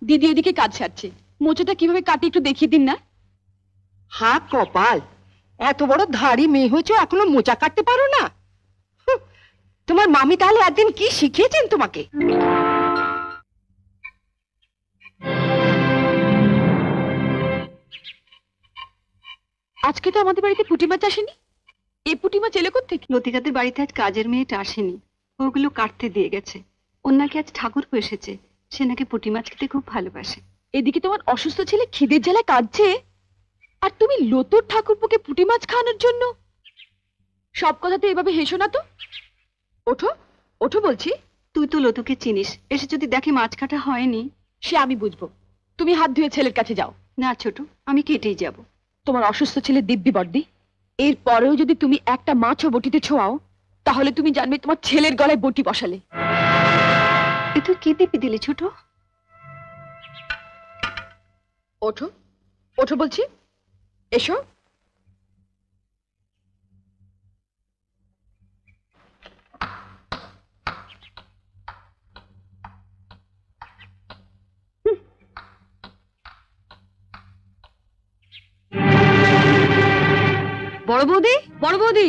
দিদি এদিকে কাজ সারছে, মোচাটা কিভাবে কাটি একটু দেখিয়ে দিন না। হা কপাল, এত বড় ধাড়ি মেয়ে হয়েছে এখনো মোচা কাটতে পারো না? তোমার মামি তাহলে একদিন কি শিখিয়েছেন তোমাকে? আজকে তো আমাদের বাড়িতে পুঁটি মাছ আসেনি। এই পুঁটি মাছ এলো কোত্থেকে? লতিকাদের বাড়িতে আজ কাজের মেয়েটা আসেনি, ওগুলো কাটতে দিয়ে গেছে। ওর নাকি আজ ঠাকুরপো এসেছে, সে নাকি পুঁটি মাছ খেতে খুব ভালোবাসে। এদিকে তোমার অসুস্থ ছেলে খিদের জ্বালায় কাঁদছে, আর তুমি লতুর ঠাকুরপোকে পুঁটি মাছ খাওয়ানোর জন্য। সব কথাতে এভাবে হেসো না তো। ওঠো ওঠো বলছি। তুই তো লতুকে চিনিস, এসে যদি দেখে মাছ কাটা হয়নি। সে আমি বুঝবো, তুমি হাত ধুয়ে ছেলের কাছে যাও। না ছোট, আমি কেটেই যাব। তোমার অসুস্থ ছেলে দিব্যি বর্দি, এর পরেও যদি তুমি একটা মাছও বটিতে ছোঁয়াও, তাহলে তুমি জানবে তোমার ছেলের গলায় বটি বসালে। এ তুই কি দিবি দিলি ছোট? ওঠো ওঠো বলছি, এসো। বড় বৌদি, বড় বৌদি,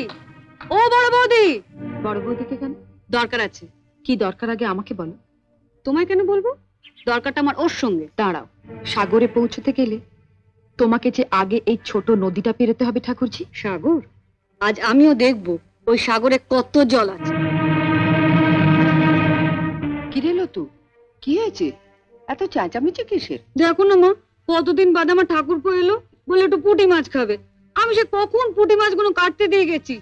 ও বড় বৌদি। বড় বৌদিকে কেন? দরকার আছে। কি দরকার আগে আমাকে বলো। তোমায় কেন বলবো? দরকারটা আমার ওর সঙ্গে। দাঁড়াও, সাগরে পৌঁছতে গেলে তোমাকে যে আগে এই ছোট নদীটা পেরোতে হবে ঠাকুরজি। সাগর? আজ আমিও দেখব ওই সাগরে কত জল আছে। কি রে লতু, কি হয়েছে? এত চেঁচামেচি কিসের? দেখো না মা, কতদিন বাদে আমার ঠাকুরপো এলো, বলে একটু পুঁটি মাছ খাবে। আমি সে কখন পুঁটি মাছগুলো কাটতে দিয়ে গেছি,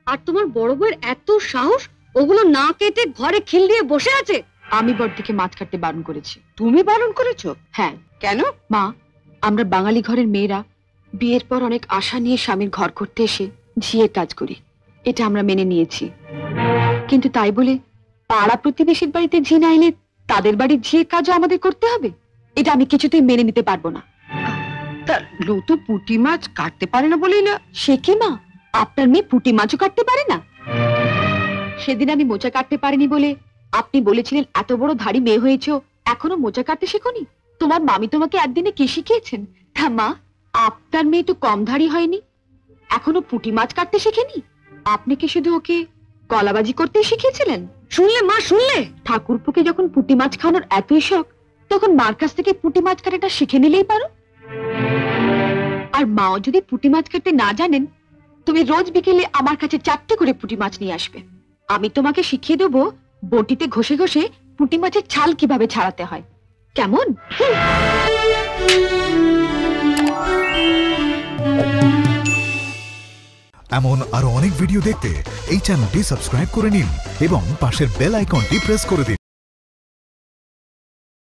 আর তোমার বড় বউয়ের এত সাহস, ওগুলো না কেটে ঘরে খিল দিয়ে বসে আছে। আমি বড়দিকে মাছ কাটতে বারণ করেছি। তুমি বারণ করেছো? হ্যাঁ। কেন? মা, আমরা বাঙালি ঘরের মেয়েরা বিয়ের পর অনেক আশা নিয়ে স্বামীর ঘর করতে এসে ঝিয়ের কাজ করি, এটা আমরা মেনে নিয়েছি। কিন্তু তাই বলে পাড়া প্রতিবেশীর বাড়িতে ঝি না এলে তাদের বাড়ির ঝিয়ের কাজও আমাদের করতে হবে, এটা আমি কিছুতেই মেনে নিতে পারবো না। তা লতু পুঁটি মাছ কাটতে পারে না বলেই না? সে কি মা, আপনার মেয়ে পুঁটি মাছও কাটতে পারে না? সেদিন আমি মোচা কাটতে পারিনি বলে আপনি বলেছিলেন এত বড় ধাড়ি মেয়ে হয়েছো, এখনো মোচা কাটতে শেখোনি? তোমার মামি তোমাকে একদিনে কি শিখিয়েছেন? তা মা, আপনার মেয়ে তো কম ধাড়ি হয়নি, এখনো পুঁটি মাছ কাটতে শেখেনি। আপনি কি শুধু ওকে কলাবাজি করতে শিখিয়েছিলেন? শুনলে মা, শুনলে? ঠাকুরপুকে যখন পুঁটি মাছ খাওয়ানোর এতই শখ, তখন মার কাছ থেকে পুঁটি মাছ কাটাটা শিখে নিলেই পারো। আর মাও যদি পুঁটি মাছ কাটতে না জানেন, তুমি রোজ বিকেলে আমার কাছে 4টে করে পুঁটি মাছ নিয়ে আসবে। আমি তোমাকে শিখিয়ে দেবো বটিতে ঘষে ঘষে পুঁটি মাছের ছাল কিভাবে ছাড়াতে হয়। কেমন? এমন আরো অনেক ভিডিও দেখতে এই চ্যানেলটি সাবস্ক্রাইব করে নিন এবং পাশের বেল আইকনটি প্রেস করে দিন।